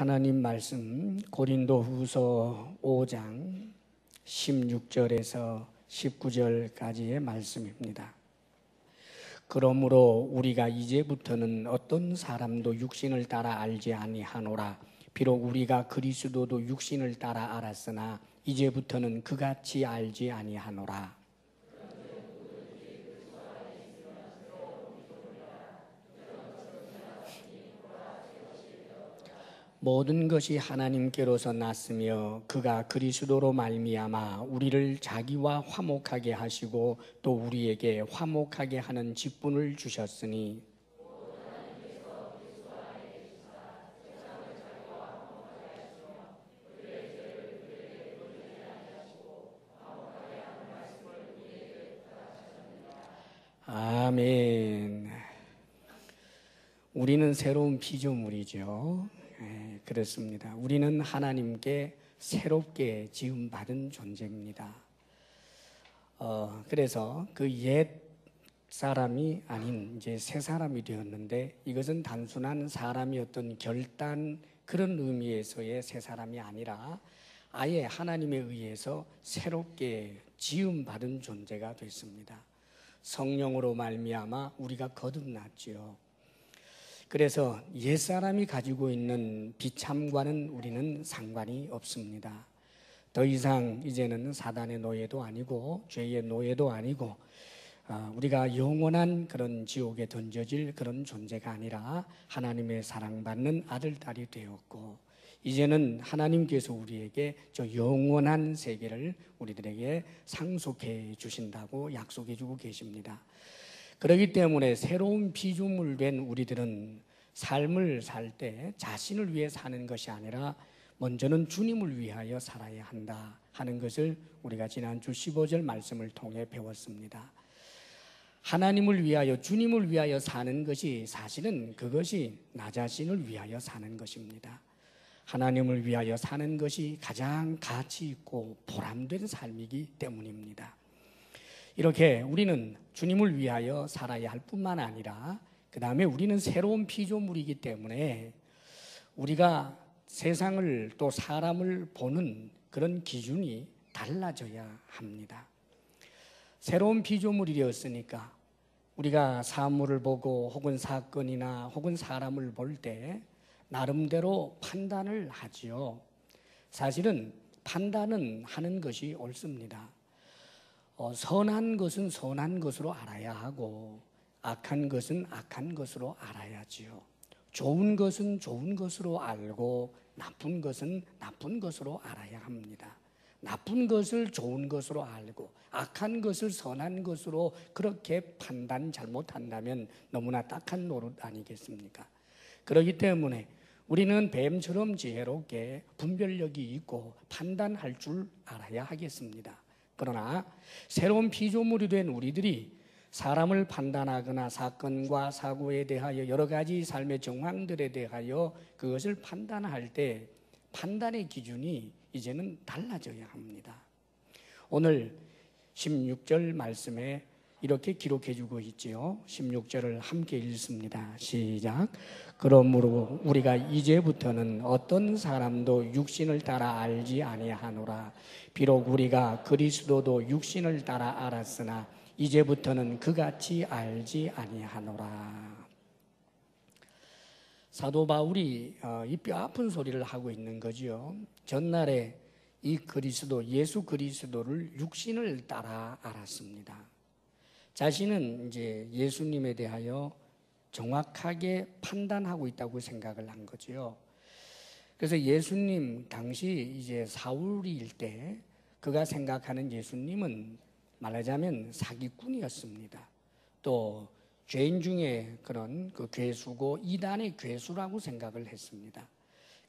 하나님 말씀 고린도후서 5장 16절에서 19절까지의 말씀입니다. 그러므로 우리가 이제부터는 어떤 사람도 육신을 따라 알지 아니하노라. 비록 우리가 그리스도도 육신을 따라 알았으나 이제부터는 그같이 알지 아니하노라. 모든 것이 하나님께로서 났으며 그가 그리스도로 말미암아 우리를 자기와 화목하게 하시고 또 우리에게 화목하게 하는 직분을 주셨으니 아멘. 우리는 새로운 피조물이죠. 그렇습니다. 우리는 하나님께 새롭게 지음받은 존재입니다. 그래서 그 옛 사람이 아닌 이제 새 사람이 되었는데 이것은 단순한 사람이 어떤 결단 그런 의미에서의 새 사람이 아니라 아예 하나님에 의해서 새롭게 지음받은 존재가 됐습니다. 성령으로 말미암아 우리가 거듭났지요. 그래서 옛사람이 가지고 있는 비참과는 우리는 상관이 없습니다. 더 이상 이제는 사단의 노예도 아니고 죄의 노예도 아니고 우리가 영원한 그런 지옥에 던져질 그런 존재가 아니라 하나님의 사랑받는 아들, 딸이 되었고 이제는 하나님께서 우리에게 저 영원한 세계를 우리들에게 상속해 주신다고 약속해 주고 계십니다. 그렇기 때문에 새로운 피조물 된 우리들은 삶을 살 때 자신을 위해 사는 것이 아니라 먼저는 주님을 위하여 살아야 한다 하는 것을 우리가 지난주 15절 말씀을 통해 배웠습니다. 하나님을 위하여 주님을 위하여 사는 것이 사실은 그것이 나 자신을 위하여 사는 것입니다. 하나님을 위하여 사는 것이 가장 가치 있고 보람된 삶이기 때문입니다. 이렇게 우리는 주님을 위하여 살아야 할 뿐만 아니라 그 다음에 우리는 새로운 피조물이기 때문에 우리가 세상을 또 사람을 보는 그런 기준이 달라져야 합니다. 새로운 피조물이 되었으니까 우리가 사물을 보고 혹은 사건이나 혹은 사람을 볼 때 나름대로 판단을 하지요. 사실은 판단은 하는 것이 옳습니다. 선한 것은 선한 것으로 알아야 하고 악한 것은 악한 것으로 알아야지요. 좋은 것은 좋은 것으로 알고 나쁜 것은 나쁜 것으로 알아야 합니다. 나쁜 것을 좋은 것으로 알고 악한 것을 선한 것으로 그렇게 판단 잘못한다면 너무나 딱한 노릇 아니겠습니까? 그렇기 때문에 우리는 뱀처럼 지혜롭게 분별력이 있고 판단할 줄 알아야 하겠습니다. 그러나 새로운 피조물이 된 우리들이 사람을 판단하거나 사건과 사고에 대하여 여러 가지 삶의 정황들에 대하여 그것을 판단할 때 판단의 기준이 이제는 달라져야 합니다. 오늘 16절 말씀에 이렇게 기록해 주고 있지요. 16절을 함께 읽습니다. 시작. 그러므로 우리가 이제부터는 어떤 사람도 육신을 따라 알지 아니하노라. 비록 우리가 그리스도도 육신을 따라 알았으나 이제부터는 그같이 알지 아니하노라. 사도 바울이 이 뼈 아픈 소리를 하고 있는 거지요. 전날에 이 그리스도 예수 그리스도를 육신을 따라 알았습니다. 자신은 이제 예수님에 대하여 정확하게 판단하고 있다고 생각을 한 거지요. 그래서 예수님 당시 이제 사울일 때 그가 생각하는 예수님은 말하자면 사기꾼이었습니다. 또 죄인 중에 그런 그 괴수고 이단의 괴수라고 생각을 했습니다.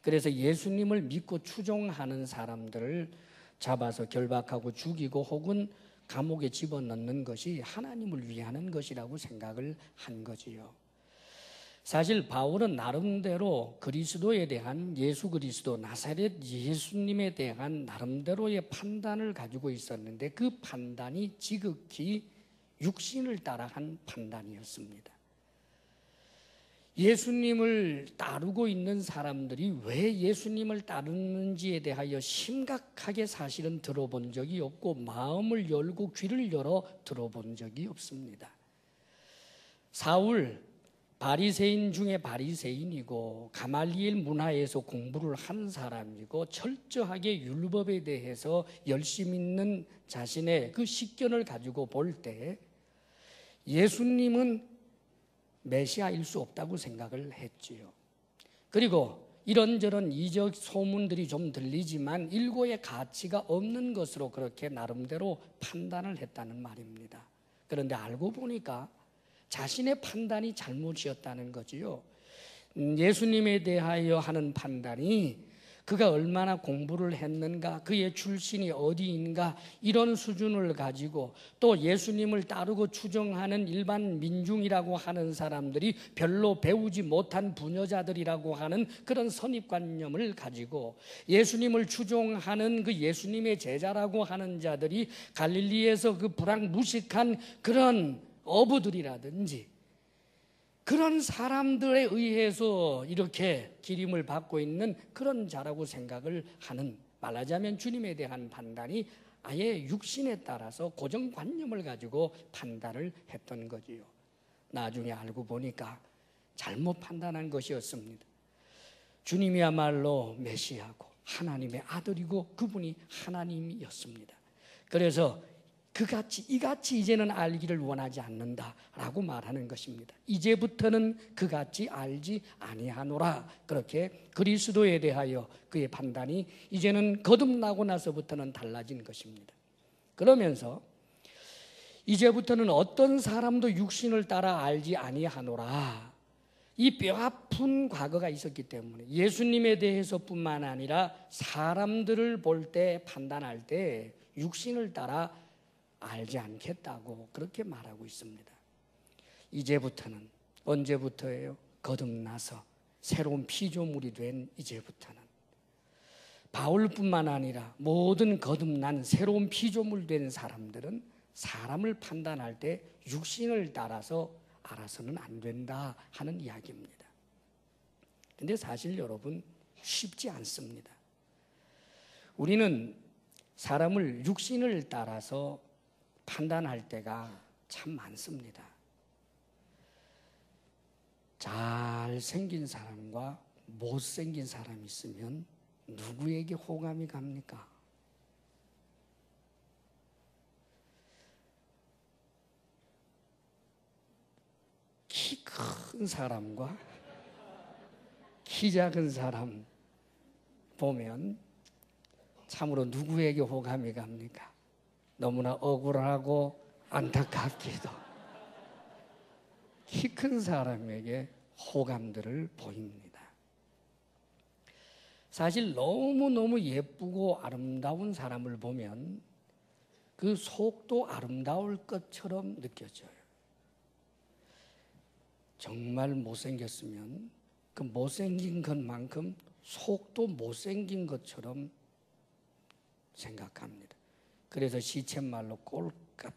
그래서 예수님을 믿고 추종하는 사람들을 잡아서 결박하고 죽이고 혹은 감옥에 집어넣는 것이 하나님을 위하는 것이라고 생각을 한 거지요. 사실 바울은 나름대로 그리스도에 대한 예수 그리스도 나사렛 예수님에 대한 나름대로의 판단을 가지고 있었는데 그 판단이 지극히 육신을 따라 한 판단이었습니다. 예수님을 따르고 있는 사람들이 왜 예수님을 따르는지에 대하여 심각하게 사실은 들어본 적이 없고 마음을 열고 귀를 열어 들어본 적이 없습니다. 사울 바리새인 중에 바리새인이고 가말리엘 문화에서 공부를 한 사람이고 철저하게 율법에 대해서 열심 있는 자신의 그 식견을 가지고 볼 때 예수님은 메시아일 수 없다고 생각을 했지요. 그리고 이런저런 이적 소문들이 좀 들리지만 일고의 가치가 없는 것으로 그렇게 나름대로 판단을 했다는 말입니다. 그런데 알고 보니까 자신의 판단이 잘못이었다는 거지요. 예수님에 대하여 하는 판단이 그가 얼마나 공부를 했는가, 그의 출신이 어디인가 이런 수준을 가지고 또 예수님을 따르고 추종하는 일반 민중이라고 하는 사람들이 별로 배우지 못한 부녀자들이라고 하는 그런 선입관념을 가지고 예수님을 추종하는 그 예수님의 제자라고 하는 자들이 갈릴리에서 그 불황무식한 그런 어부들이라든지 그런 사람들에 의해서 이렇게 기림을 받고 있는 그런 자라고 생각을 하는, 말하자면 주님에 대한 판단이 아예 육신에 따라서 고정관념을 가지고 판단을 했던 거지요. 나중에 알고 보니까 잘못 판단한 것이었습니다. 주님이야말로 메시아고 하나님의 아들이고 그분이 하나님이었습니다. 그래서 이같이 이제는 알기를 원하지 않는다라고 말하는 것입니다. 이제부터는 그같이 알지 아니하노라. 그렇게 그리스도에 대하여 그의 판단이 이제는 거듭나고 나서부터는 달라진 것입니다. 그러면서 이제부터는 어떤 사람도 육신을 따라 알지 아니하노라. 이 뼈아픈 과거가 있었기 때문에 예수님에 대해서뿐만 아니라 사람들을 볼 때 판단할 때 육신을 따라 알지 않겠다고 그렇게 말하고 있습니다. 이제부터는 언제부터예요? 거듭나서 새로운 피조물이 된 이제부터는 바울뿐만 아니라 모든 거듭난 새로운 피조물 된 사람들은 사람을 판단할 때 육신을 따라서 알아서는 안 된다 하는 이야기입니다. 그런데 사실 여러분 쉽지 않습니다. 우리는 사람을 육신을 따라서 판단할 때가 참 많습니다. 잘생긴 사람과 못생긴 사람이 있으면 누구에게 호감이 갑니까? 키 큰 사람과 키 작은 사람 보면 참으로 누구에게 호감이 갑니까? 너무나 억울하고 안타깝게도 키 큰 사람에게 호감들을 보입니다. 사실 너무너무 예쁘고 아름다운 사람을 보면 그 속도 아름다울 것처럼 느껴져요. 정말 못생겼으면 그 못생긴 것만큼 속도 못생긴 것처럼 생각합니다. 그래서 시쳇말로 꼴값.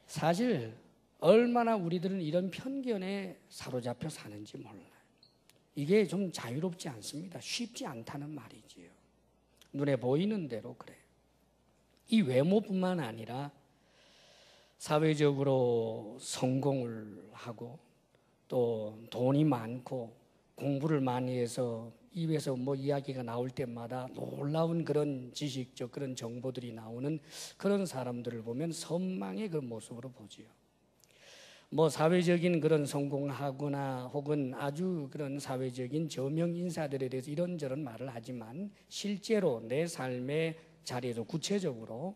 사실 얼마나 우리들은 이런 편견에 사로잡혀 사는지 몰라요. 이게 좀 자유롭지 않습니다. 쉽지 않다는 말이지요. 눈에 보이는 대로 그래요. 이 외모뿐만 아니라 사회적으로 성공을 하고 또 돈이 많고 공부를 많이 해서 입에서 뭐 이야기가 나올 때마다 놀라운 그런 지식적 그런 정보들이 나오는 그런 사람들을 보면 선망의 그 모습으로 보지요. 뭐 사회적인 그런 성공하거나 혹은 아주 그런 사회적인 저명 인사들에 대해서 이런저런 말을 하지만 실제로 내 삶의 자리에서 구체적으로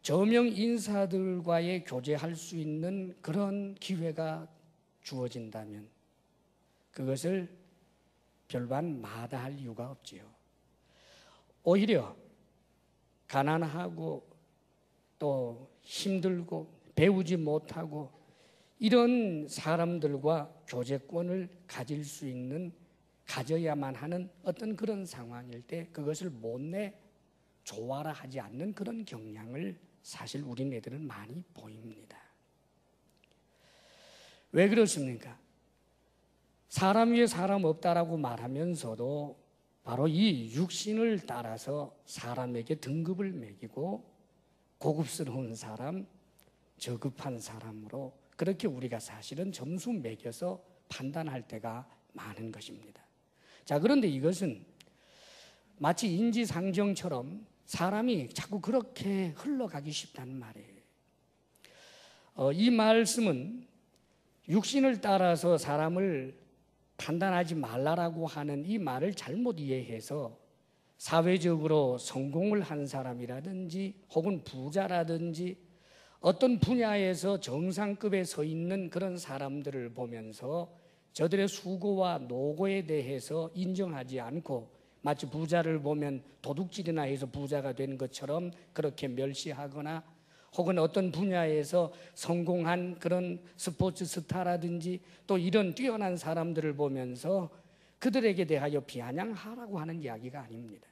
저명 인사들과의 교제할 수 있는 그런 기회가 주어진다면 그것을 별반 마다할 이유가 없지요. 오히려 가난하고 또 힘들고 배우지 못하고 이런 사람들과 교제권을 가질 수 있는, 가져야만 하는 어떤 그런 상황일 때 그것을 못내 좋아라 하지 않는 그런 경향을 사실 우리네들은 많이 보입니다. 왜 그렇습니까? 사람 위에 사람 없다라고 말하면서도 바로 이 육신을 따라서 사람에게 등급을 매기고 고급스러운 사람, 저급한 사람으로 그렇게 우리가 사실은 점수 매겨서 판단할 때가 많은 것입니다. 자, 그런데 이것은 마치 인지상정처럼 사람이 자꾸 그렇게 흘러가기 쉽다는 말이에요. 이 말씀은 육신을 따라서 사람을 판단하지 말라라고 하는 이 말을 잘못 이해해서 사회적으로 성공을 한 사람이라든지 혹은 부자라든지 어떤 분야에서 정상급에 서 있는 그런 사람들을 보면서 저들의 수고와 노고에 대해서 인정하지 않고 마치 부자를 보면 도둑질이나 해서 부자가 된 것처럼 그렇게 멸시하거나 혹은 어떤 분야에서 성공한 그런 스포츠 스타라든지 또 이런 뛰어난 사람들을 보면서 그들에게 대하여 비아냥하라고 하는 이야기가 아닙니다.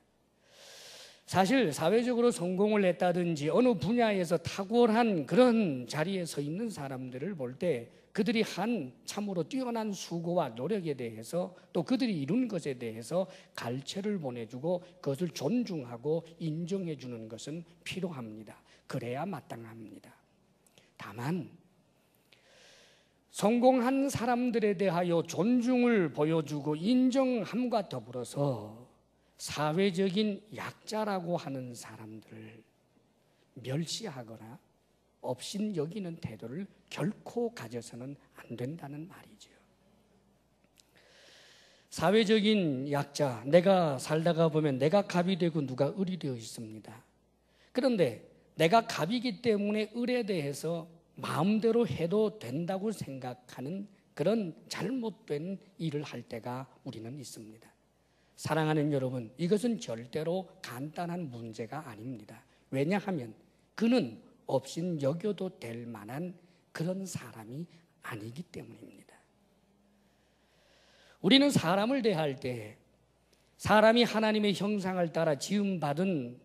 사실 사회적으로 성공을 했다든지 어느 분야에서 탁월한 그런 자리에 서 있는 사람들을 볼 때 그들이 한 참으로 뛰어난 수고와 노력에 대해서 또 그들이 이룬 것에 대해서 갈채를 보내주고 그것을 존중하고 인정해 주는 것은 필요합니다. 그래야 마땅합니다. 다만 성공한 사람들에 대하여 존중을 보여주고 인정함과 더불어서 사회적인 약자라고 하는 사람들을 멸시하거나 업신여기는 태도를 결코 가져서는 안 된다는 말이죠. 사회적인 약자, 내가 살다가 보면 내가 갑이 되고 누가 을이 되어 있습니다. 그런데 내가 갑이기 때문에 을에 대해서 마음대로 해도 된다고 생각하는 그런 잘못된 일을 할 때가 우리는 있습니다. 사랑하는 여러분, 이것은 절대로 간단한 문제가 아닙니다. 왜냐하면 그는 없인 여겨도 될 만한 그런 사람이 아니기 때문입니다. 우리는 사람을 대할 때 사람이 하나님의 형상을 따라 지음받은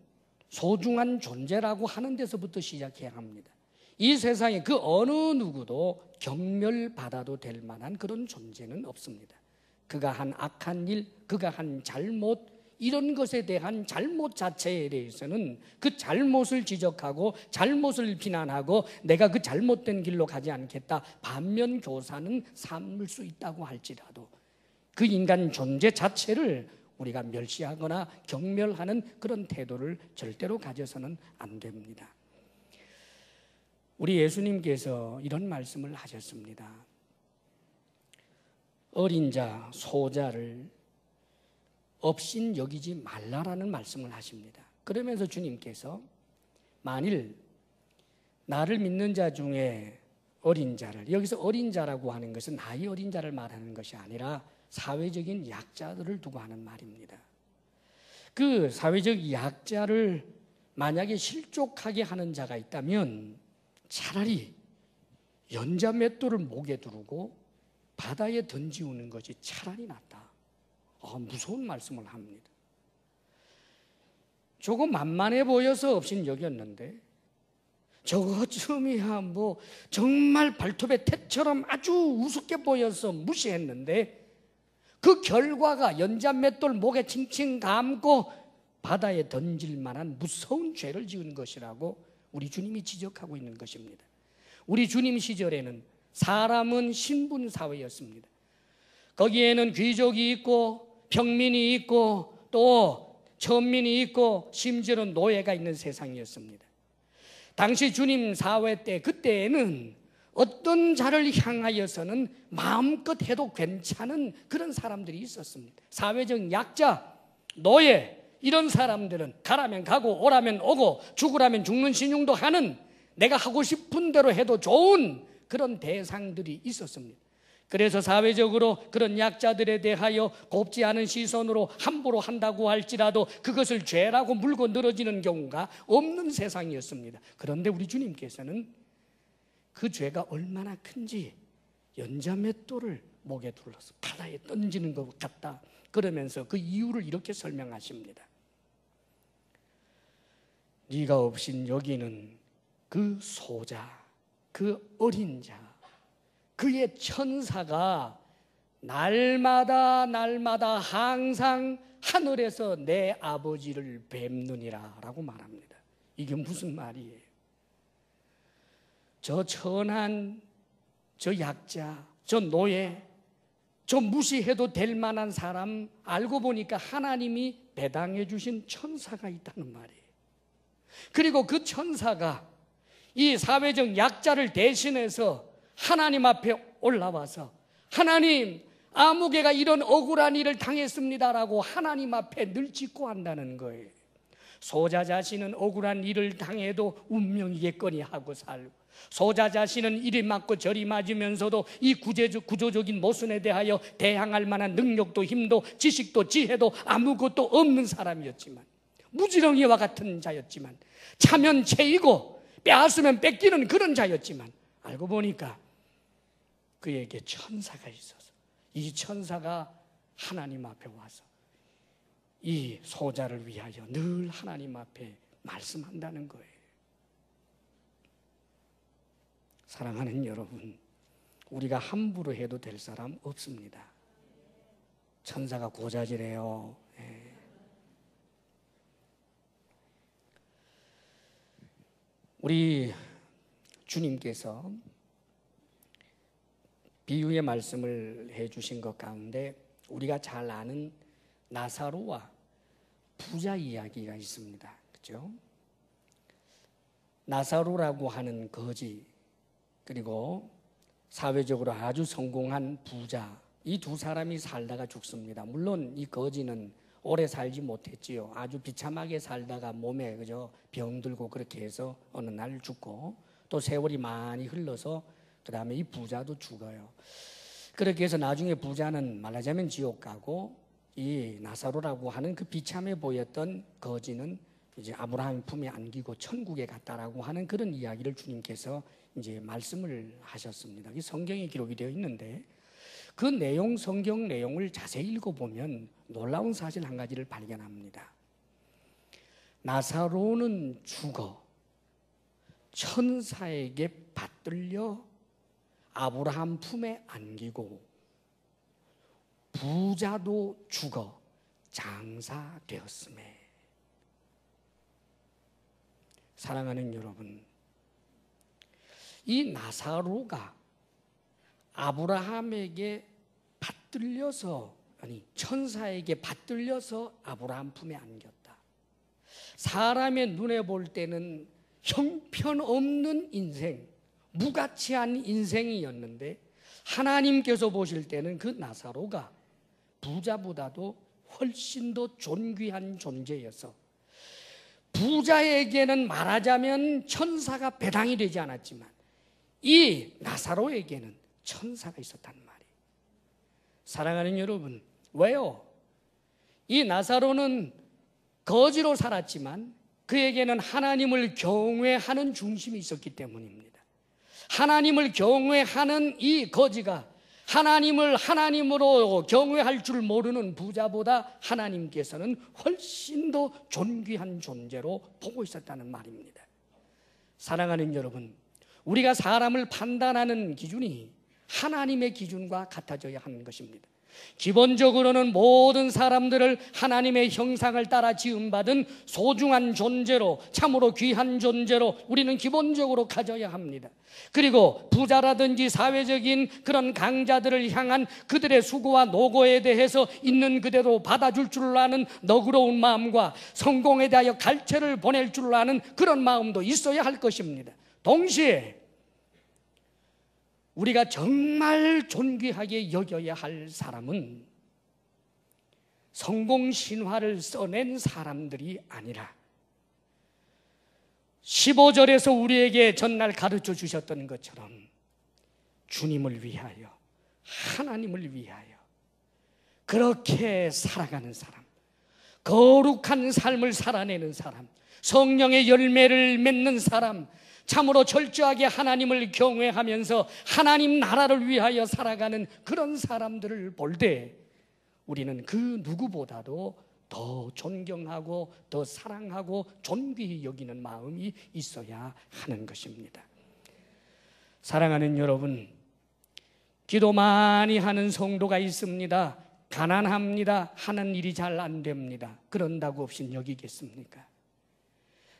소중한 존재라고 하는 데서부터 시작해야 합니다. 이 세상에 그 어느 누구도 경멸받아도 될 만한 그런 존재는 없습니다. 그가 한 악한 일, 그가 한 잘못, 이런 것에 대한 잘못 자체에 대해서는 그 잘못을 지적하고 잘못을 비난하고 내가 그 잘못된 길로 가지 않겠다 반면 교사는 삼을 수 있다고 할지라도 그 인간 존재 자체를 우리가 멸시하거나 경멸하는 그런 태도를 절대로 가져서는 안 됩니다. 우리 예수님께서 이런 말씀을 하셨습니다. 어린 자, 소자를 업신 여기지 말라라는 말씀을 하십니다. 그러면서 주님께서 만일 나를 믿는 자 중에 어린 자를, 여기서 어린 자라고 하는 것은 나이 어린 자를 말하는 것이 아니라 사회적인 약자들을 두고 하는 말입니다. 그 사회적 약자를 만약에 실족하게 하는 자가 있다면 차라리 연자 맷돌을 목에 두르고 바다에 던지우는 것이 차라리 낫다. 무서운 말씀을 합니다. 조금 만만해 보여서 없인 여겼는데 저것쯤이야 뭐 정말 발톱의 태처럼 아주 우습게 보여서 무시했는데 그 결과가 연자 맷돌 목에 칭칭 감고 바다에 던질 만한 무서운 죄를 지은 것이라고 우리 주님이 지적하고 있는 것입니다. 우리 주님 시절에는 사람은 신분사회였습니다. 거기에는 귀족이 있고 평민이 있고 또 천민이 있고 심지어는 노예가 있는 세상이었습니다. 당시 주님 사회 때 그때에는 어떤 자를 향하여서는 마음껏 해도 괜찮은 그런 사람들이 있었습니다. 사회적 약자, 노예 이런 사람들은 가라면 가고 오라면 오고 죽으라면 죽는 신용도 하는 내가 하고 싶은 대로 해도 좋은 그런 대상들이 있었습니다. 그래서 사회적으로 그런 약자들에 대하여 곱지 않은 시선으로 함부로 한다고 할지라도 그것을 죄라고 물고 늘어지는 경우가 없는 세상이었습니다. 그런데 우리 주님께서는 그 죄가 얼마나 큰지 연자 맷돌을 목에 둘러서 바다에 던지는 것 같다 그러면서 그 이유를 이렇게 설명하십니다. 네가 없인 여기는 그 소자, 그 어린 자, 그의 천사가 날마다 항상 하늘에서 내 아버지를 뵙느니라 라고 말합니다. 이게 무슨 말이에요? 저 천한, 저 약자, 저 노예, 저 무시해도 될 만한 사람 알고 보니까 하나님이 배당해 주신 천사가 있다는 말이에요. 그리고 그 천사가 이 사회적 약자를 대신해서 하나님 앞에 올라와서 하나님, 아무개가 이런 억울한 일을 당했습니다라고 하나님 앞에 늘 짓고한다는 거예요. 소자 자신은 억울한 일을 당해도 운명이겠거니 하고 살고, 소자 자신은 이리 맞고 저리 맞으면서도 이 구조적인 모순에 대하여 대항할 만한 능력도 힘도 지식도 지혜도 아무것도 없는 사람이었지만, 무지렁이와 같은 자였지만, 차면 채이고 빼앗으면 뺏기는 그런 자였지만, 알고 보니까 그에게 천사가 있어서 이 천사가 하나님 앞에 와서 이 소자를 위하여 늘 하나님 앞에 말씀한다는 거예요. 사랑하는 여러분, 우리가 함부로 해도 될 사람 없습니다. 천사가 고자질해요. 우리 주님께서 비유의 말씀을 해주신 것 가운데 우리가 잘 아는 나사로와 부자 이야기가 있습니다. 그렇죠? 나사로라고 하는 거지, 그리고 사회적으로 아주 성공한 부자, 이 두 사람이 살다가 죽습니다. 물론 이 거지는 오래 살지 못했지요. 아주 비참하게 살다가 몸에 그저 병들고 그렇게 해서 어느 날 죽고, 또 세월이 많이 흘러서 그 다음에 이 부자도 죽어요. 그렇게 해서 나중에 부자는 말하자면 지옥 가고, 이 나사로라고 하는 그 비참해 보였던 거지는 이제 아브라함 품에 안기고 천국에 갔다라고 하는 그런 이야기를 주님께서 이제 말씀을 하셨습니다. 이 성경에 기록이 되어 있는데, 그 내용, 성경 내용을 자세히 읽어보면 놀라운 사실 한 가지를 발견합니다. 나사로는 죽어 천사에게 받들려 아브라함 품에 안기고, 부자도 죽어 장사되었음에. 사랑하는 여러분, 이 나사로가 아브라함에게 받들려서, 아니 천사에게 받들려서 아브라함 품에 안겼다. 사람의 눈에 볼 때는 형편없는 인생, 무가치한 인생이었는데, 하나님께서 보실 때는 그 나사로가 부자보다도 훨씬 더 존귀한 존재여서, 부자에게는 말하자면 천사가 배당이 되지 않았지만 이 나사로에게는 천사가 있었단 말이에요. 사랑하는 여러분, 왜요? 이 나사로는 거지로 살았지만 그에게는 하나님을 경외하는 중심이 있었기 때문입니다. 하나님을 경외하는 이 거지가 하나님을 하나님으로 경외할 줄 모르는 부자보다 하나님께서는 훨씬 더 존귀한 존재로 보고 있었다는 말입니다. 사랑하는 여러분, 우리가 사람을 판단하는 기준이 하나님의 기준과 같아져야 하는 것입니다. 기본적으로는 모든 사람들을 하나님의 형상을 따라 지음받은 소중한 존재로, 참으로 귀한 존재로 우리는 기본적으로 가져야 합니다. 그리고 부자라든지 사회적인 그런 강자들을 향한 그들의 수고와 노고에 대해서 있는 그대로 받아줄 줄 아는 너그러운 마음과 성공에 대하여 갈채를 보낼 줄 아는 그런 마음도 있어야 할 것입니다. 동시에 우리가 정말 존귀하게 여겨야 할 사람은 성공 신화를 써낸 사람들이 아니라 15절에서 우리에게 전날 가르쳐 주셨던 것처럼 주님을 위하여, 하나님을 위하여 그렇게 살아가는 사람, 거룩한 삶을 살아내는 사람, 성령의 열매를 맺는 사람, 참으로 철저하게 하나님을 경외하면서 하나님 나라를 위하여 살아가는 그런 사람들을 볼 때 우리는 그 누구보다도 더 존경하고 더 사랑하고 존귀히 여기는 마음이 있어야 하는 것입니다. 사랑하는 여러분, 기도 많이 하는 성도가 있습니다. 가난합니다. 하는 일이 잘 안 됩니다. 그런다고 없인 여기겠습니까?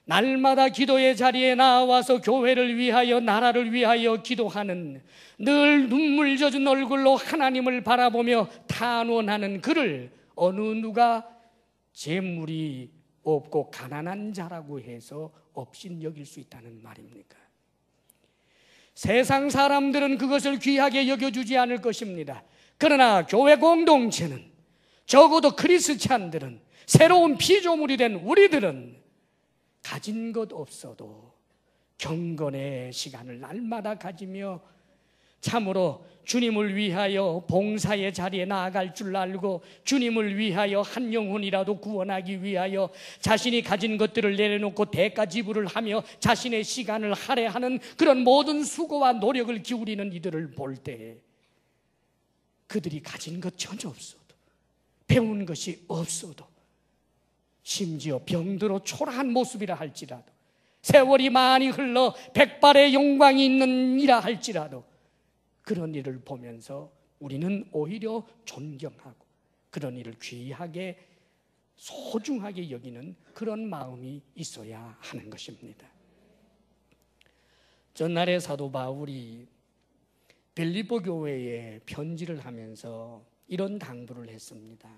날마다 기도의 자리에 나와서 교회를 위하여, 나라를 위하여 기도하는, 늘 눈물 젖은 얼굴로 하나님을 바라보며 탄원하는 그를 어느 누가 재물이 없고 가난한 자라고 해서 없인 여길 수 있다는 말입니까? 세상 사람들은 그것을 귀하게 여겨주지 않을 것입니다. 그러나 교회 공동체는, 적어도 크리스찬들은, 새로운 피조물이 된 우리들은 가진 것 없어도 경건의 시간을 날마다 가지며 참으로 주님을 위하여 봉사의 자리에 나아갈 줄 알고, 주님을 위하여 한 영혼이라도 구원하기 위하여 자신이 가진 것들을 내려놓고 대가 지불을 하며 자신의 시간을 할애하는 그런 모든 수고와 노력을 기울이는 이들을 볼 때, 그들이 가진 것 전혀 없어도, 배운 것이 없어도, 심지어 병들어 초라한 모습이라 할지라도, 세월이 많이 흘러 백발의 영광이 있는 이라 할지라도, 그런 일을 보면서 우리는 오히려 존경하고 그런 일을 귀하게 소중하게 여기는 그런 마음이 있어야 하는 것입니다. 전날에 사도 바울이 빌립보 교회에 편지를 하면서 이런 당부를 했습니다.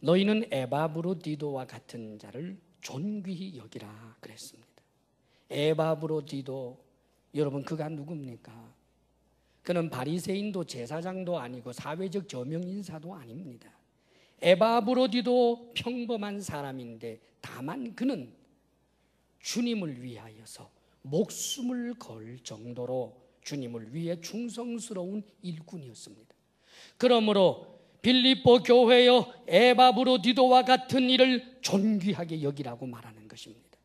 너희는 에바브로디도와 같은 자를 존귀히 여기라 그랬습니다. 에바브로디도, 여러분 그가 누굽니까? 그는 바리새인도 제사장도 아니고 사회적 저명인사도 아닙니다. 에바브로디도 평범한 사람인데 다만 그는 주님을 위하여서 목숨을 걸 정도로 주님을 위해 충성스러운 일꾼이었습니다. 그러므로 빌립보 교회여 에바브로디도와 같은 이를 존귀하게 여기라고 말하는 것입니다.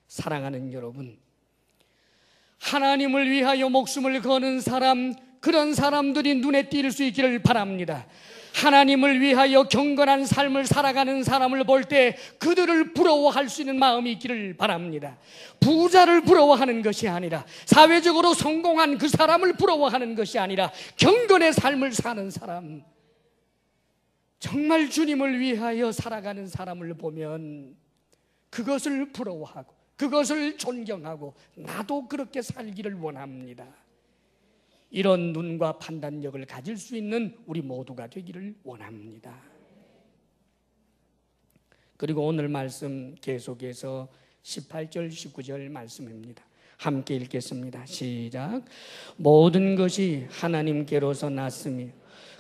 사랑하는 여러분, 하나님을 위하여 목숨을 거는 사람, 그런 사람들이 눈에 띌 수 있기를 바랍니다. 하나님을 위하여 경건한 삶을 살아가는 사람을 볼 때 그들을 부러워할 수 있는 마음이 있기를 바랍니다. 부자를 부러워하는 것이 아니라, 사회적으로 성공한 그 사람을 부러워하는 것이 아니라, 경건의 삶을 사는 사람, 정말 주님을 위하여 살아가는 사람을 보면 그것을 부러워하고 그것을 존경하고 나도 그렇게 살기를 원합니다. 이런 눈과 판단력을 가질 수 있는 우리 모두가 되기를 원합니다. 그리고 오늘 말씀 계속해서 18절 19절 말씀입니다. 함께 읽겠습니다. 시작. 모든 것이 하나님께로서 났으며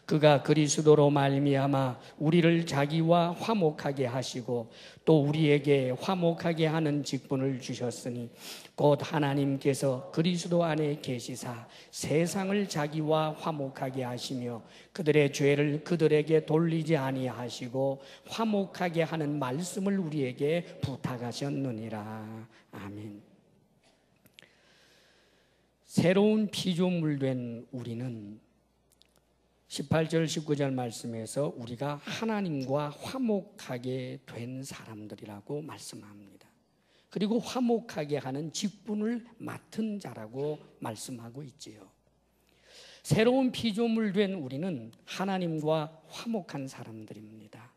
그가 그리스도로 말미암아 우리를 자기와 화목하게 하시고 또 우리에게 화목하게 하는 직분을 주셨으니 곧 하나님께서 그리스도 안에 계시사 세상을 자기와 화목하게 하시며 그들의 죄를 그들에게 돌리지 아니하시고 화목하게 하는 말씀을 우리에게 부탁하셨느니라. 아멘. 새로운 피조물 된 우리는 18절 19절 말씀에서 우리가 하나님과 화목하게 된 사람들이라고 말씀합니다. 그리고 화목하게 하는 직분을 맡은 자라고 말씀하고 있지요. 새로운 피조물 된 우리는 하나님과 화목한 사람들입니다.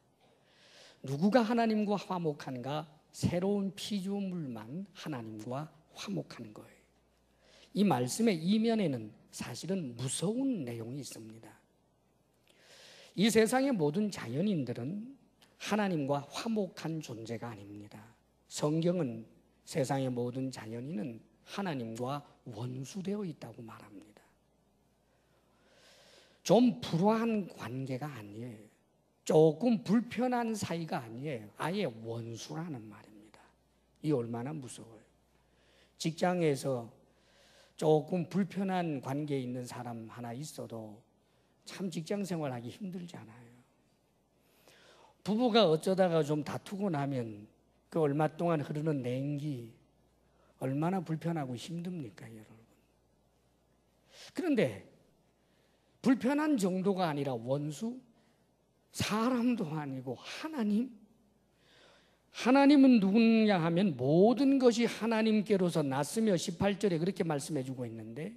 누구가 하나님과 화목한가? 새로운 피조물만 하나님과 화목한 거예요. 이 말씀의 이면에는 사실은 무서운 내용이 있습니다. 이 세상의 모든 자연인들은 하나님과 화목한 존재가 아닙니다. 성경은 세상의 모든 자연인은 하나님과 원수되어 있다고 말합니다. 좀 불화한 관계가 아니에요. 조금 불편한 사이가 아니에요. 아예 원수라는 말입니다. 이 얼마나 무서워요. 직장에서 조금 불편한 관계에 있는 사람 하나 있어도 참 직장 생활하기 힘들잖아요. 부부가 어쩌다가 좀 다투고 나면 그 얼마 동안 흐르는 냉기 얼마나 불편하고 힘듭니까, 여러분? 그런데 불편한 정도가 아니라 원수, 사람도 아니고 하나님은 누구냐 하면 모든 것이 하나님께로서 났으며 18절에 그렇게 말씀해 주고 있는데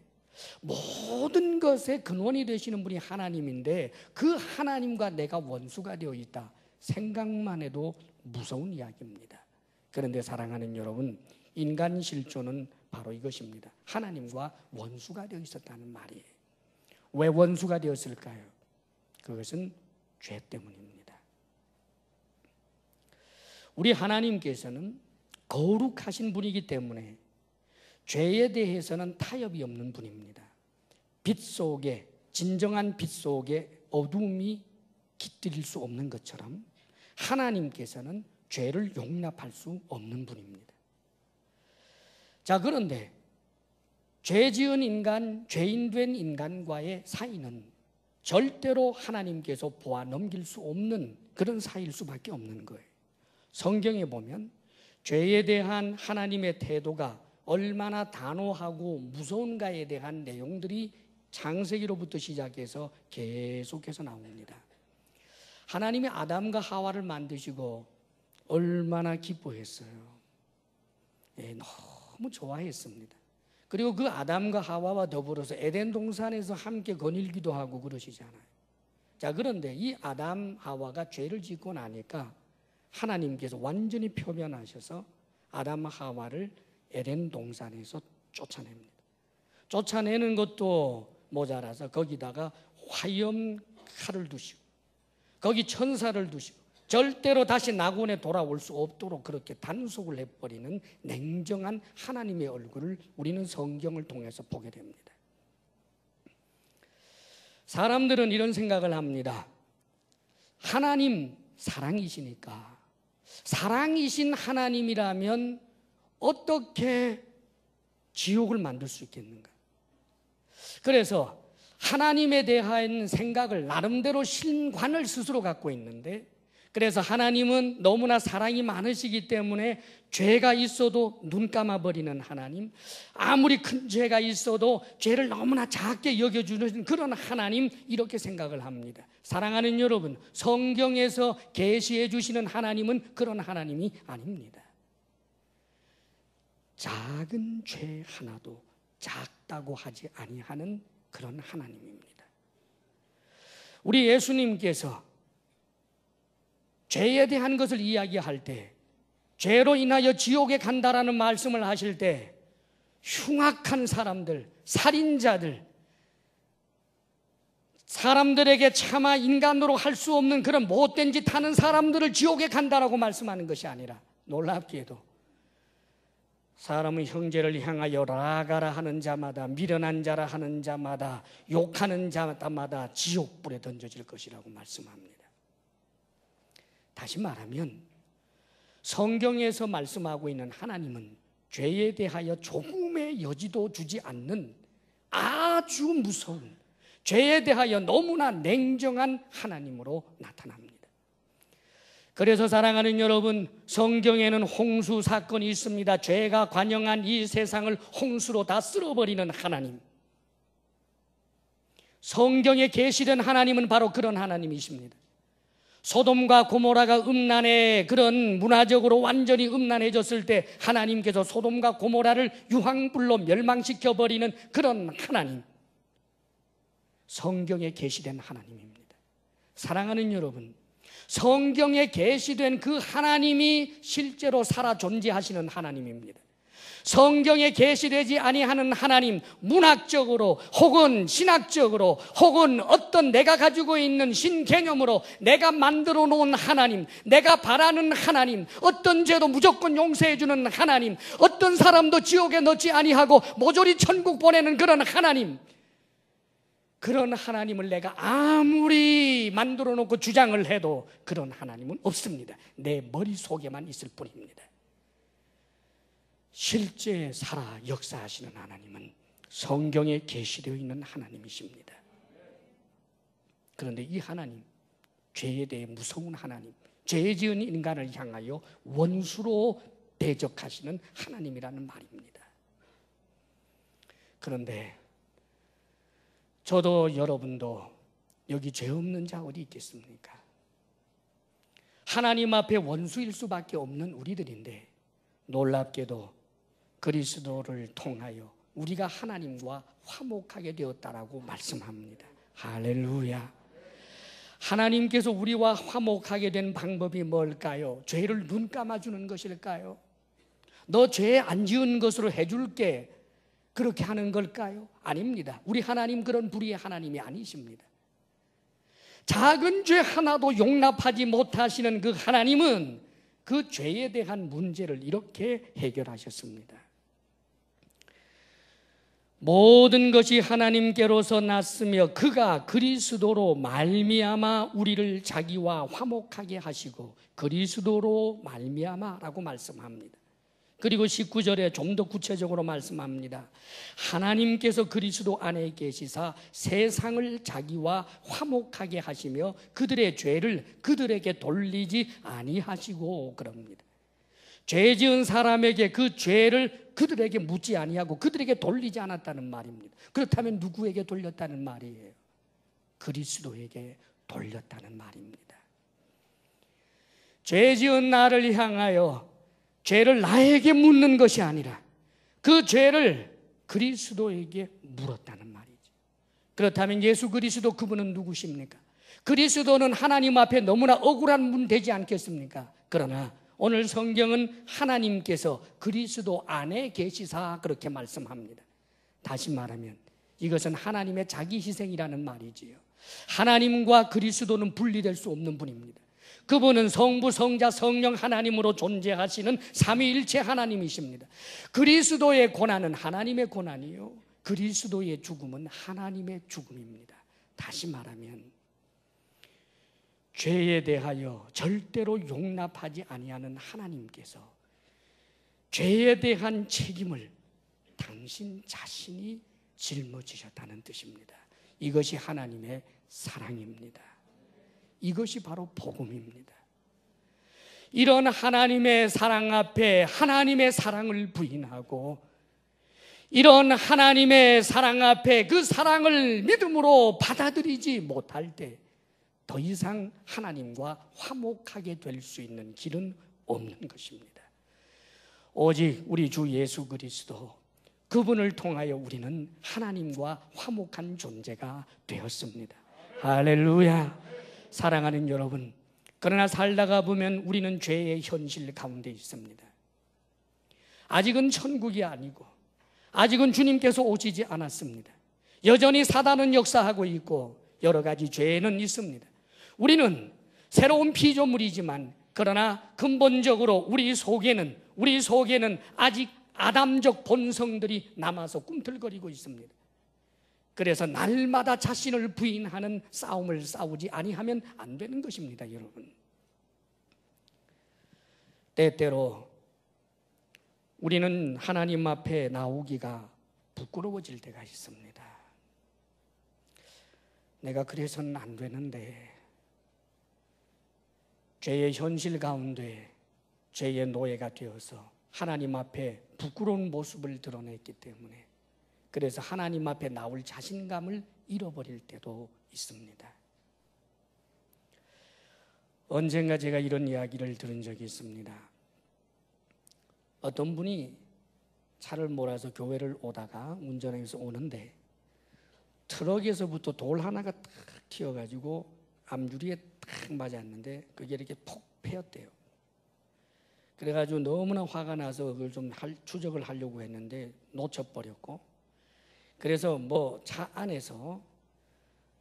모든 것의 근원이 되시는 분이 하나님인데 그 하나님과 내가 원수가 되어 있다. 생각만 해도 무서운 이야기입니다. 그런데 사랑하는 여러분, 인간 실존은 바로 이것입니다. 하나님과 원수가 되어 있었다는 말이에요. 왜 원수가 되었을까요? 그것은 죄 때문입니다. 우리 하나님께서는 거룩하신 분이기 때문에 죄에 대해서는 타협이 없는 분입니다. 빛 속에, 진정한 빛 속에 어둠이 깃들일 수 없는 것처럼 하나님께서는 죄를 용납할 수 없는 분입니다. 자, 그런데 죄 지은 인간, 죄인 된 인간과의 사이는 절대로 하나님께서 보아 넘길 수 없는 그런 사이일 수밖에 없는 거예요. 성경에 보면 죄에 대한 하나님의 태도가 얼마나 단호하고 무서운가에 대한 내용들이 창세기로부터 시작해서 계속해서 나옵니다. 하나님이 아담과 하와를 만드시고 얼마나 기뻐했어요. 너무 좋아했습니다. 그리고 그 아담과 하와와 더불어서 에덴 동산에서 함께 거닐기도 하고 그러시잖아요. 자, 그런데 이 아담 하와가 죄를 짓고 나니까 하나님께서 완전히 표면하셔서 아담 하와를 에덴 동산에서 쫓아냅니다. 쫓아내는 것도 모자라서 거기다가 화염 칼을 두시고 거기 천사를 두시고 절대로 다시 낙원에 돌아올 수 없도록 그렇게 단속을 해버리는 냉정한 하나님의 얼굴을 우리는 성경을 통해서 보게 됩니다. 사람들은 이런 생각을 합니다. 하나님 사랑이시니까 사랑이신 하나님이라면 어떻게 지옥을 만들 수 있겠는가? 그래서 하나님에 대한 생각을 나름대로 신관을 스스로 갖고 있는데, 그래서 하나님은 너무나 사랑이 많으시기 때문에 죄가 있어도 눈 감아버리는 하나님, 아무리 큰 죄가 있어도 죄를 너무나 작게 여겨주는 그런 하나님, 이렇게 생각을 합니다. 사랑하는 여러분, 성경에서 계시해 주시는 하나님은 그런 하나님이 아닙니다. 작은 죄 하나도 작다고 하지 아니하는 그런 하나님입니다. 우리 예수님께서 죄에 대한 것을 이야기할 때, 죄로 인하여 지옥에 간다라는 말씀을 하실 때 흉악한 사람들, 살인자들, 사람들에게 차마 인간으로 할 수 없는 그런 못된 짓 하는 사람들을 지옥에 간다라고 말씀하는 것이 아니라, 놀랍게도 사람의 형제를 향하여 라가라 하는 자마다, 미련한 자라 하는 자마다, 욕하는 자마다 지옥불에 던져질 것이라고 말씀합니다. 다시 말하면 성경에서 말씀하고 있는 하나님은 죄에 대하여 조금의 여지도 주지 않는 아주 무서운, 죄에 대하여 너무나 냉정한 하나님으로 나타납니다. 그래서 사랑하는 여러분, 성경에는 홍수 사건이 있습니다. 죄가 관영한 이 세상을 홍수로 다 쓸어버리는 하나님, 성경에 계시된 하나님은 바로 그런 하나님이십니다. 소돔과 고모라가 음란의 그런 문화적으로 완전히 음란해졌을 때 하나님께서 소돔과 고모라를 유황불로 멸망시켜버리는 그런 하나님, 성경에 계시된 하나님입니다. 사랑하는 여러분, 성경에 계시된 그 하나님이 실제로 살아 존재하시는 하나님입니다. 성경에 계시되지 아니하는 하나님, 문학적으로 혹은 신학적으로 혹은 어떤 내가 가지고 있는 신개념으로 내가 만들어 놓은 하나님, 내가 바라는 하나님, 어떤 죄도 무조건 용서해 주는 하나님, 어떤 사람도 지옥에 넣지 아니하고 모조리 천국 보내는 그런 하나님, 그런 하나님을 내가 아무리 만들어 놓고 주장을 해도 그런 하나님은 없습니다. 내 머릿속에만 있을 뿐입니다. 실제 살아 역사하시는 하나님은 성경에 계시되어 있는 하나님이십니다. 그런데 이 하나님, 죄에 대해 무서운 하나님, 죄 지은 인간을 향하여 원수로 대적하시는 하나님이라는 말입니다. 그런데 저도 여러분도 여기 죄 없는 자 어디 있겠습니까? 하나님 앞에 원수일 수밖에 없는 우리들인데, 놀랍게도 그리스도를 통하여 우리가 하나님과 화목하게 되었다라고 말씀합니다. 할렐루야. 하나님께서 우리와 화목하게 된 방법이 뭘까요? 죄를 눈 감아주는 것일까요? 너 죄 안 지은 것으로 해줄게, 그렇게 하는 걸까요? 아닙니다. 우리 하나님 그런 불의의 하나님이 아니십니다. 작은 죄 하나도 용납하지 못하시는 그 하나님은 그 죄에 대한 문제를 이렇게 해결하셨습니다. 모든 것이 하나님께로서 났으며 그가 그리스도로 말미암아 우리를 자기와 화목하게 하시고, 그리스도로 말미암아라고 말씀합니다. 그리고 19절에 좀 더 구체적으로 말씀합니다. 하나님께서 그리스도 안에 계시사 세상을 자기와 화목하게 하시며 그들의 죄를 그들에게 돌리지 아니하시고, 그럽니다. 죄 지은 사람에게 그 죄를 그들에게 묻지 아니하고 그들에게 돌리지 않았다는 말입니다. 그렇다면 누구에게 돌렸다는 말이에요? 그리스도에게 돌렸다는 말입니다. 죄 지은 나를 향하여 죄를 나에게 묻는 것이 아니라 그 죄를 그리스도에게 물었다는 말이죠. 그렇다면 예수 그리스도, 그분은 누구십니까? 그리스도는 하나님 앞에 너무나 억울한 분 되지 않겠습니까? 그러나 오늘 성경은 하나님께서 그리스도 안에 계시사 그렇게 말씀합니다. 다시 말하면 이것은 하나님의 자기 희생이라는 말이지요. 하나님과 그리스도는 분리될 수 없는 분입니다. 그분은 성부, 성자, 성령 하나님으로 존재하시는 삼위일체 하나님이십니다. 그리스도의 고난은 하나님의 고난이요, 그리스도의 죽음은 하나님의 죽음입니다. 다시 말하면 죄에 대하여 절대로 용납하지 아니하는 하나님께서 죄에 대한 책임을 당신 자신이 짊어지셨다는 뜻입니다. 이것이 하나님의 사랑입니다. 이것이 바로 복음입니다. 이런 하나님의 사랑 앞에 하나님의 사랑을 부인하고, 이런 하나님의 사랑 앞에 그 사랑을 믿음으로 받아들이지 못할 때 더 이상 하나님과 화목하게 될 수 있는 길은 없는 것입니다. 오직 우리 주 예수 그리스도, 그분을 통하여 우리는 하나님과 화목한 존재가 되었습니다. 할렐루야. 사랑하는 여러분, 그러나 살다가 보면 우리는 죄의 현실 가운데 있습니다. 아직은 천국이 아니고 아직은 주님께서 오시지 않았습니다. 여전히 사단은 역사하고 있고 여러 가지 죄는 있습니다. 우리는 새로운 피조물이지만 그러나 근본적으로 우리 속에는 아직 아담적 본성들이 남아서 꿈틀거리고 있습니다. 그래서 날마다 자신을 부인하는 싸움을 싸우지 아니하면 안 되는 것입니다, 여러분. 때때로 우리는 하나님 앞에 나오기가 부끄러워질 때가 있습니다. 내가 그래서는 안 되는데, 죄의 현실 가운데 죄의 노예가 되어서 하나님 앞에 부끄러운 모습을 드러냈기 때문에, 그래서 하나님 앞에 나올 자신감을 잃어버릴 때도 있습니다. 언젠가 제가 이런 이야기를 들은 적이 있습니다. 어떤 분이 차를 몰아서 교회를 오다가 운전해서 오는데 트럭에서부터 돌 하나가 탁 튀어가지고 앞유리에 딱 맞았는데 그게 이렇게 폭 패였대요. 그래가지고 너무나 화가 나서 그걸 좀 추적을 하려고 했는데 놓쳐버렸고, 그래서 뭐 차 안에서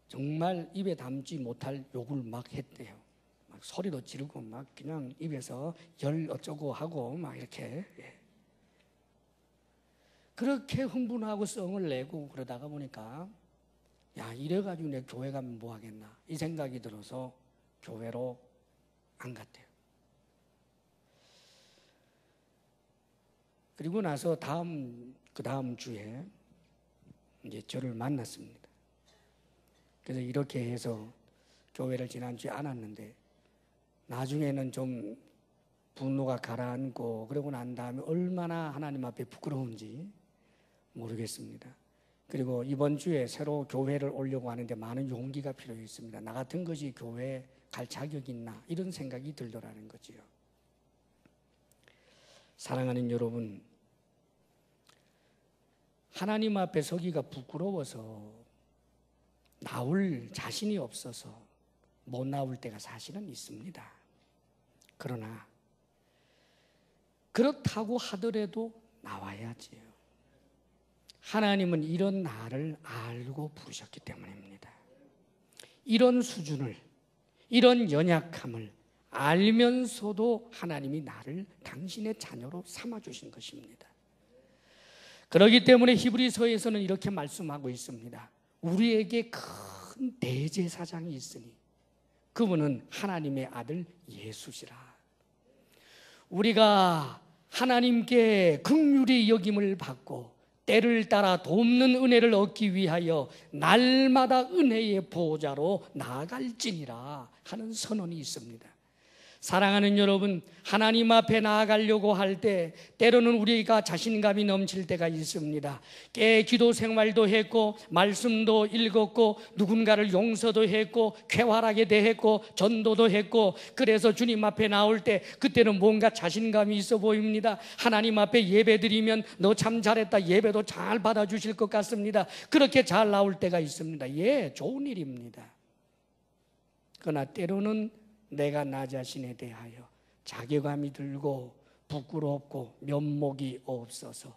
정말 입에 담지 못할 욕을 막 했대요. 막 소리도 지르고 막 그냥 입에서 열 어쩌고 하고 막 이렇게. 그렇게 흥분하고 성을 내고 그러다가 보니까 야, 이래가지고 내 교회 가면 뭐 하겠나 이 생각이 들어서 교회로 안 갔대요. 그리고 나서 그 다음 주에 이제 저를 만났습니다. 그래서 이렇게 해서 교회를 지난주에 안 왔는데 나중에는 좀 분노가 가라앉고 그러고 난 다음에 얼마나 하나님 앞에 부끄러운지 모르겠습니다. 그리고 이번 주에 새로 교회를 오려고 하는데 많은 용기가 필요했습니다. 나 같은 것이 교회에 갈 자격이 있나 이런 생각이 들더라는 거지요. 사랑하는 여러분, 하나님 앞에 서기가 부끄러워서 나올 자신이 없어서 못 나올 때가 사실은 있습니다. 그러나 그렇다고 하더라도 나와야지요. 하나님은 이런 나를 알고 부르셨기 때문입니다. 이런 수준을, 이런 연약함을 알면서도 하나님이 나를 당신의 자녀로 삼아주신 것입니다. 그렇기 때문에 히브리서에서는 이렇게 말씀하고 있습니다. 우리에게 큰 대제사장이 있으니 그분은 하나님의 아들 예수시라. 우리가 하나님께 긍휼히 여김을 받고 때를 따라 돕는 은혜를 얻기 위하여 날마다 은혜의 보호자로 나아갈지니라 하는 선언이 있습니다. 사랑하는 여러분, 하나님 앞에 나아가려고 할 때 때로는 우리가 자신감이 넘칠 때가 있습니다. 기도 생활도 했고 말씀도 읽었고 누군가를 용서도 했고 쾌활하게 대했고 전도도 했고, 그래서 주님 앞에 나올 때 그때는 뭔가 자신감이 있어 보입니다. 하나님 앞에 예배드리면 너 참 잘했다, 예배도 잘 받아주실 것 같습니다. 그렇게 잘 나올 때가 있습니다. 예, 좋은 일입니다. 그러나 때로는 내가 나 자신에 대하여 자괴감이 들고 부끄럽고 면목이 없어서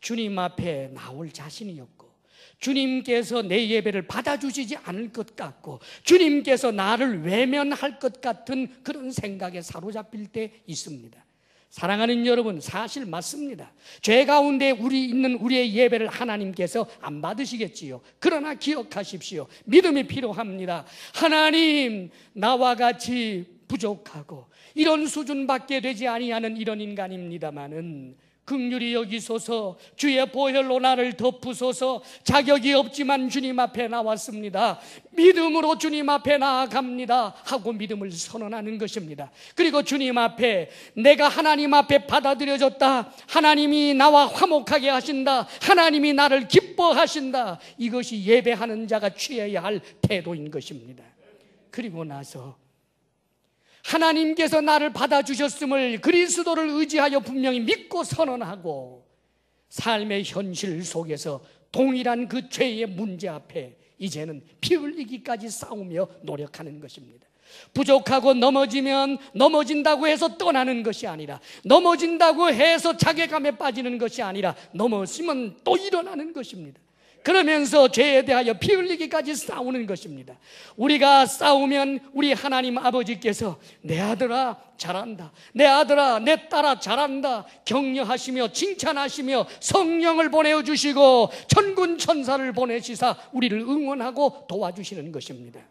주님 앞에 나올 자신이 없고 주님께서 내 예배를 받아주시지 않을 것 같고 주님께서 나를 외면할 것 같은 그런 생각에 사로잡힐 때 있습니다. 사랑하는 여러분, 사실 맞습니다. 죄 가운데 있는 우리의 예배를 하나님께서 안 받으시겠지요. 그러나 기억하십시오. 믿음이 필요합니다. 하나님, 나와 같이 부족하고 이런 수준밖에 되지 아니하는 이런 인간입니다마는 긍휼히 여기소서, 주의 보혈로 나를 덮으소서. 자격이 없지만 주님 앞에 나왔습니다. 믿음으로 주님 앞에 나아갑니다 하고 믿음을 선언하는 것입니다. 그리고 주님 앞에 내가 하나님 앞에 받아들여졌다, 하나님이 나와 화목하게 하신다, 하나님이 나를 기뻐하신다, 이것이 예배하는 자가 취해야 할 태도인 것입니다. 그리고 나서 하나님께서 나를 받아주셨음을 그리스도를 의지하여 분명히 믿고 선언하고 삶의 현실 속에서 동일한 그 죄의 문제 앞에 이제는 피 흘리기까지 싸우며 노력하는 것입니다. 부족하고 넘어지면 넘어진다고 해서 떠나는 것이 아니라, 넘어진다고 해서 자괴감에 빠지는 것이 아니라 넘어지면 또 일어나는 것입니다. 그러면서 죄에 대하여 피 흘리기까지 싸우는 것입니다. 우리가 싸우면 우리 하나님 아버지께서 내 아들아 잘한다, 내 아들아 내 딸아 잘한다 격려하시며 칭찬하시며 성령을 보내주시고 천군 천사를 보내시사 우리를 응원하고 도와주시는 것입니다.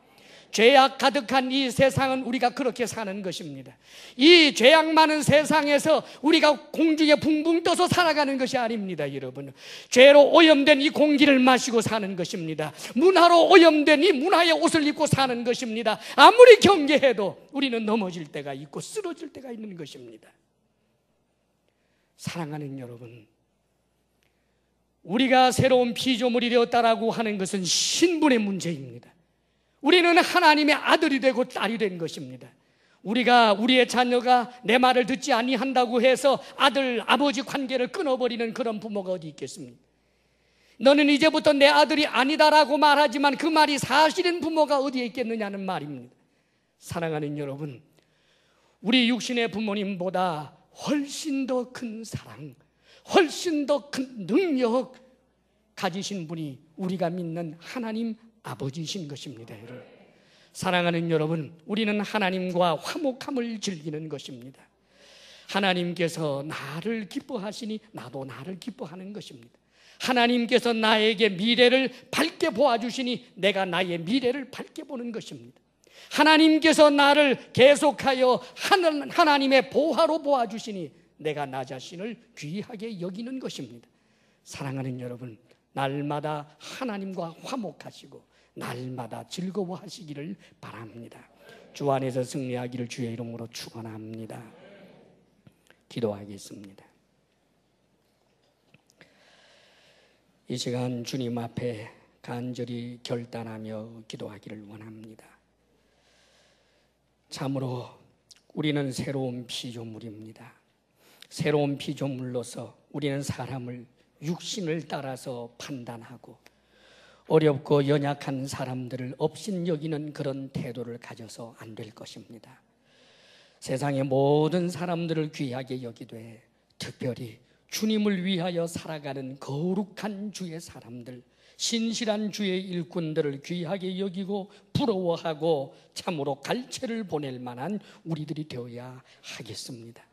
죄악 가득한 이 세상은 우리가 그렇게 사는 것입니다. 이 죄악 많은 세상에서 우리가 공중에 붕붕 떠서 살아가는 것이 아닙니다. 여러분, 죄로 오염된 이 공기를 마시고 사는 것입니다. 문화로 오염된 이 문화의 옷을 입고 사는 것입니다. 아무리 경계해도 우리는 넘어질 때가 있고 쓰러질 때가 있는 것입니다. 사랑하는 여러분, 우리가 새로운 피조물이 되었다라고 하는 것은 신분의 문제입니다. 우리는 하나님의 아들이 되고 딸이 된 것입니다. 우리의 자녀가 내 말을 듣지 아니한다고 해서 아들, 아버지 관계를 끊어버리는 그런 부모가 어디 있겠습니까? 너는 이제부터 내 아들이 아니다라고 말하지만 그 말이 사실인 부모가 어디에 있겠느냐는 말입니다. 사랑하는 여러분, 우리 육신의 부모님보다 훨씬 더 큰 사랑, 훨씬 더 큰 능력 가지신 분이 우리가 믿는 하나님 아버지이신 것입니다. 여러분, 사랑하는 여러분, 우리는 하나님과 화목함을 즐기는 것입니다. 하나님께서 나를 기뻐하시니 나도 나를 기뻐하는 것입니다. 하나님께서 나에게 미래를 밝게 보아주시니 내가 나의 미래를 밝게 보는 것입니다. 하나님께서 나를 계속하여 하나님의 보화로 보아주시니 내가 나 자신을 귀하게 여기는 것입니다. 사랑하는 여러분, 날마다 하나님과 화목하시고 날마다 즐거워하시기를 바랍니다. 주 안에서 승리하기를 주의 이름으로 축원합니다. 기도하겠습니다. 이 시간 주님 앞에 간절히 결단하며 기도하기를 원합니다. 참으로 우리는 새로운 피조물입니다. 새로운 피조물로서 우리는 사람을 육신을 따라서 판단하고 어렵고 연약한 사람들을 업신여기는 그런 태도를 가져서 안 될 것입니다. 세상의 모든 사람들을 귀하게 여기되 특별히 주님을 위하여 살아가는 거룩한 주의 사람들, 신실한 주의 일꾼들을 귀하게 여기고 부러워하고 참으로 갈채를 보낼 만한 우리들이 되어야 하겠습니다.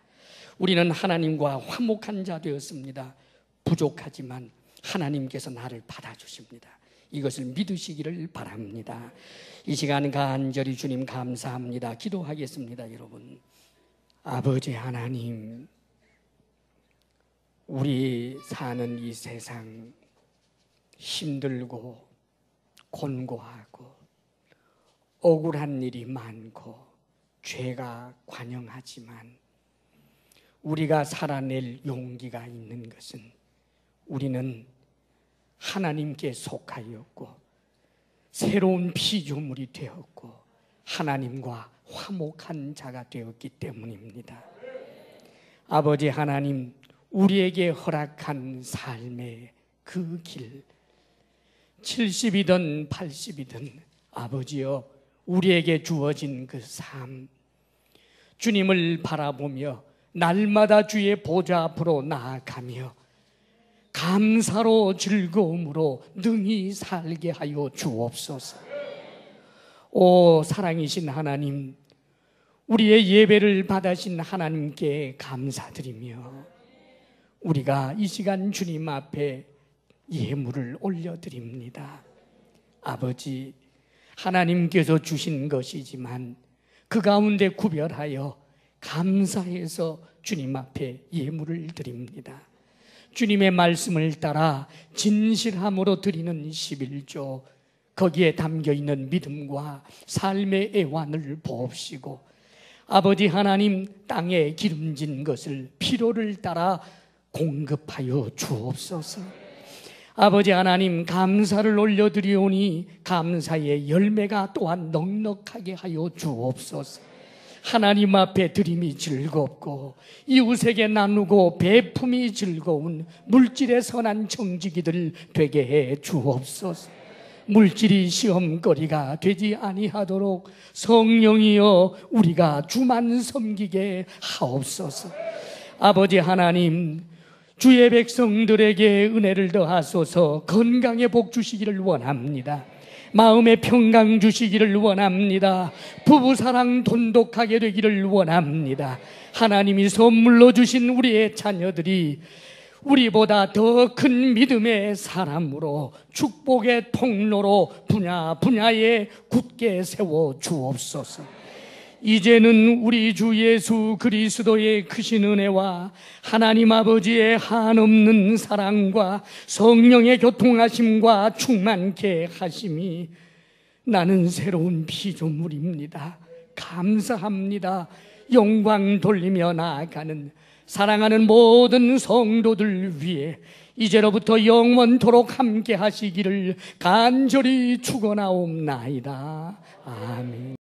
우리는 하나님과 화목한 자 되었습니다. 부족하지만 하나님께서 나를 받아주십니다. 이것을 믿으시기를 바랍니다. 이 시간 간절히 주님 감사합니다. 기도하겠습니다. 여러분, 아버지 하나님, 우리 사는 이 세상 힘들고 곤고하고 억울한 일이 많고 죄가 관영하지만 우리가 살아낼 용기가 있는 것은 우리는 하나님께 속하였고 새로운 피조물이 되었고 하나님과 화목한 자가 되었기 때문입니다. 아버지 하나님, 우리에게 허락한 삶의 그 길, 70이든 80이든 아버지여, 우리에게 주어진 그 삶, 주님을 바라보며 날마다 주의 보좌 앞으로 나아가며 감사로 즐거움으로 능히 살게 하여 주옵소서. 오 사랑이신 하나님, 우리의 예배를 받으신 하나님께 감사드리며 우리가 이 시간 주님 앞에 예물을 올려드립니다. 아버지, 하나님께서 주신 것이지만 그 가운데 구별하여 감사해서 주님 앞에 예물을 드립니다. 주님의 말씀을 따라 진실함으로 드리는 11조, 거기에 담겨있는 믿음과 삶의 애환을 보옵시고 아버지 하나님, 땅에 기름진 것을 피로를 따라 공급하여 주옵소서. 아버지 하나님, 감사를 올려드리오니 감사의 열매가 또한 넉넉하게 하여 주옵소서. 하나님 앞에 드림이 즐겁고 이웃에게 나누고 베품이 즐거운 물질의 선한 청지기들 되게 해 주옵소서. 물질이 시험거리가 되지 아니하도록 성령이여 우리가 주만 섬기게 하옵소서. 아버지 하나님, 주의 백성들에게 은혜를 더하소서. 건강에 복 주시기를 원합니다. 마음의 평강 주시기를 원합니다. 부부사랑 돈독하게 되기를 원합니다. 하나님이 선물로 주신 우리의 자녀들이 우리보다 더 큰 믿음의 사람으로 축복의 통로로 분야에 굳게 세워 주옵소서. 이제는 우리 주 예수 그리스도의 크신 은혜와 하나님 아버지의 한없는 사랑과 성령의 교통하심과 충만케 하심이 나는 새로운 피조물입니다. 감사합니다. 영광 돌리며 나아가는 사랑하는 모든 성도들 위해 이제로부터 영원토록 함께 하시기를 간절히 축원하옵나이다. 아멘.